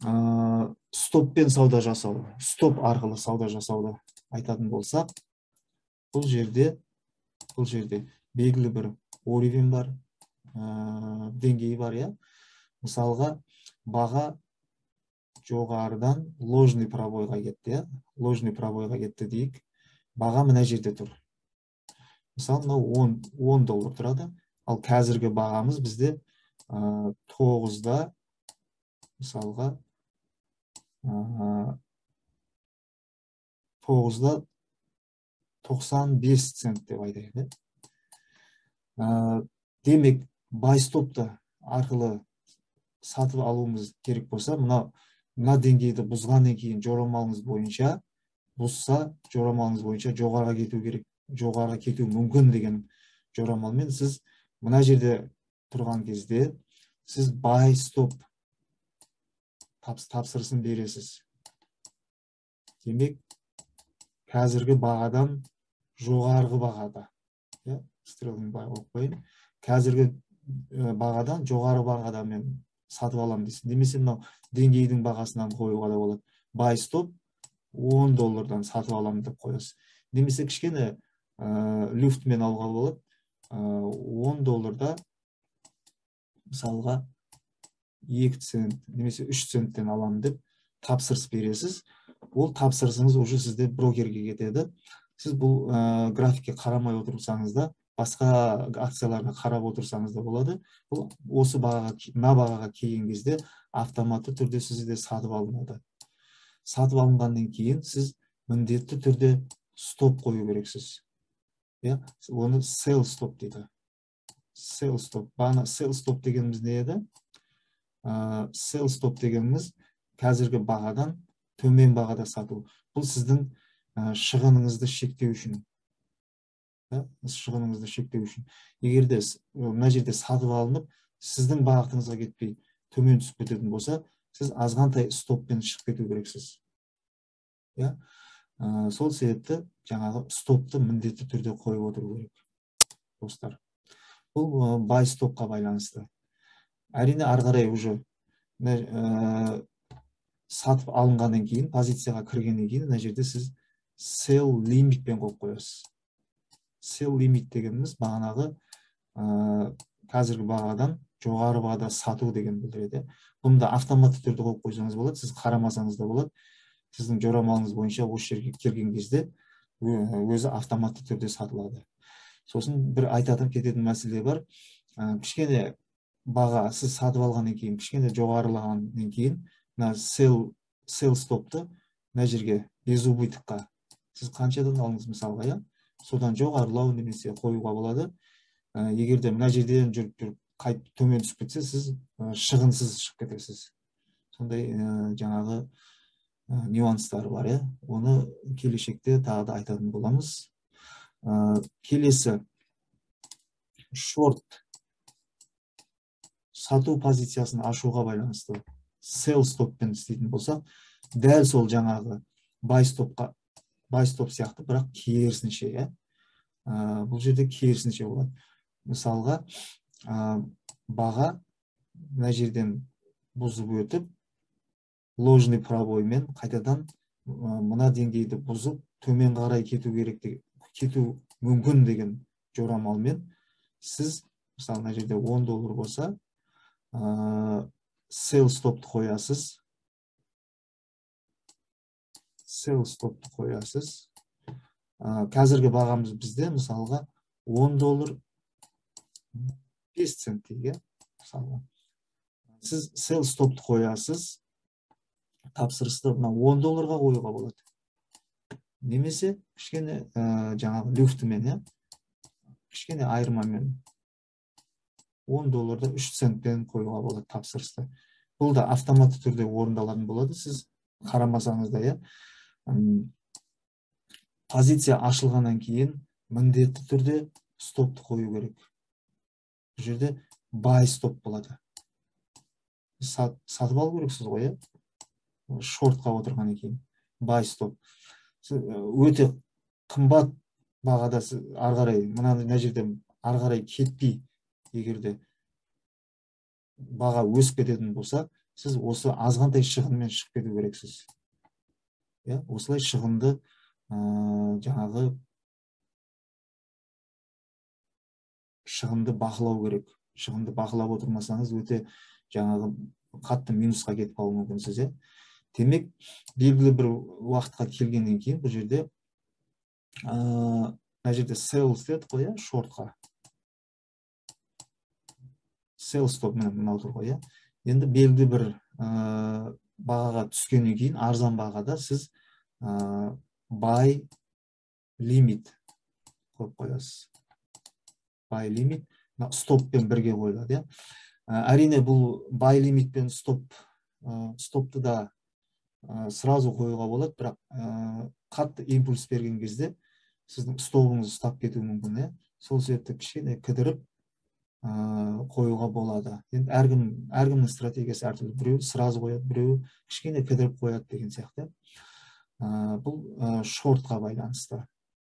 стоппен сауда жасау, стоп арқылы сауда жасауды айтатын болсақ, бұл жерде белгілі бір уровень бар, деңгейі бар, иә. Мысалға, баға жоғарыдан ложный пробойға кетті, иә. Ложный пробойға кетті дейік. Баға мына жерде тұр. Мысалы, мынау 10 доллар тұрады. Ал қазіргі бағамыз бізде 9-да, мысалға, 9-да 95 цент деп айтайық. Демек, бай стопты арқылы сатып алуымыз керек болса, мына деңгейді бұзғаннан кейін жорамалыңыз бойынша, бұзса жорамалыңыз бойынша жоғарыға кету керек, жоғарыға кету мүмкін деген жорамалмен сіз мына жерде тұрған кезде сіз бай стоп тапсырысын бересіз. Демек, қазіргі бағадан жоғарғы бағада, стрелканы қойып қойын, қазіргі бағадан жоғары бағада мен сатып алам дейсің. Немесе мынау деңгейдің бағасынан қоюға да болады. Бай стоп 10 доллардан сатып алам деп қоясыз. Немесе кішкене люфтмен алуға болады. 10 долларда мысалға 2 цент немесе 3 центтен алам деп тапсырыс бересіз. Ол тапсырысыңыз уже сізде брокерге кетеді. Сіз бұл графикке қарамай отырсаңыз да, басқа акцияларға қарап отырсаңыз да болады. Бұл осы бағаға келген кезде автоматты түрде сізде сатып алынады. Сатып алынғаннан кейін сіз міндетті түрде стоп қою керексіз. Оны sell stop дейді. Sell stop. Бағана sell stop дегеніміз не еді? Sell stop дегеніміз қазіргі бағадан төмен бағада сату. Бұл сіздің шығыныңызды шектеу үшін. Шығыныңызды шектеу үшін. Егер де мына жерде сатып алынып, сіздің бағытыңызға кетпей төмен түсіп кететін болса, сіз азғантай стоппен шығып кету керексіз. Сол себепті жаңағы стопты міндетті түрде қойып отыру керек, достар. Бұл бай стопқа байланысты. Әрине, ары қарай уже сатып алынғаннан кейін, позицияға кіргеннен кейін, мына жерде сіз sell limit-пен қойып қоясыз. Sell limit дегеніміз бағанағы қазіргі бағадан жоғары бағада сату деген білдіреді. Бұны да автоматты түрде қойып қойсаңыз болады, сіз қарамасаңыз да болады. Сіздің жорамалыңыз бойынша осы жерге келген кезде өзі автоматты түрде сатылады. Сосын бір айтатын кететін мәселе бар. Кішкене баға сіз сатып алғаннан кейін, кішкене жоғарылағаннан кейін, sell stopты мына жерге без убытыққа сіз қаншадан алыңыз мысалға, содан жоғарылау немесе қоюға болады. Егер де мына жерден жүріп қайтып төмен түсіп кетсе, сіз шығынсыз шығып кетесіз. Сондай жаңағы нюанстары бар, оны келешекте тағы да айтатын боламыз. Келесі шорт сату позициясын ашуға байланысты sell стоппен істейтін болсақ, дәл сол жаңағы buy стоп сияқты, бірақ керісінше, бұл жерде керісінше болады. Мысалға, баға мына жерден бұзып өтіп, ложный пробоймен қайтадан мына деңгейді бұзып, төмен қарай кету мүмкін деген жорамалмен сіз, мысалы, мына жерде 10 доллар болса, sell стопты қоясыз. Sell стопты қоясыз. Қазіргі бағамыз бізде, мысалға, 10 доллар 5 цент дейік, мысалға. Сіз sell стопты қоясыз. Тапсырысты 10 долларға қоюға болады. Немесе кішкене жаңағы люфтімен, кішкене айырмамен 10 долларда 3 центпен қоюға болады тапсырысты. Бұл да автоматты түрде орындалатын болады. Сіз қарамасаңыз да, позиция ашылғаннан кейін міндетті түрде стопты қою керек. Бұл жерде buy стоп болады. Сатып алу керексіз ғой, шортқа отырғаннан кейін buy стоп. Өте қымбат бағада ары қарай, мына жерде ары қарай кетпей, егерде баға өсіп кететін болса, сіз осы азғантай шығынмен шығып кету керексіз. Осылай шығынды жаңағы шығынды бақылау керек. Шығынды бақылап отырмасаңыз өте жаңағы қатты минусқа кетіп қалуы мүмкінсіз. Демек, белгілі бір уақытқа келгеннен кейін бұл жерде мына жерде sales дедік қой, шортқа. Sales стоп мынау тұр ғой. Енді белгілі бір бағаға түскеннен кейін арзан бағада сіз buy limit қойып қоясыз. Buy limit стоппен бірге қойылады. Әрине бұл buy limit пен стопты да сразу қоюға болады, бірақ қатты импульс берген кезде сіздің стопыңыз ұстап кетуі мүмкін. Сол себепті кішкене кідіріп қоюға болады. Енді әркімнің стратегиясы әртүрлі. Біреу сразу қояды, біреу кішкене кідіріп қояды деген сияқты. Бұл шортқа байланысты.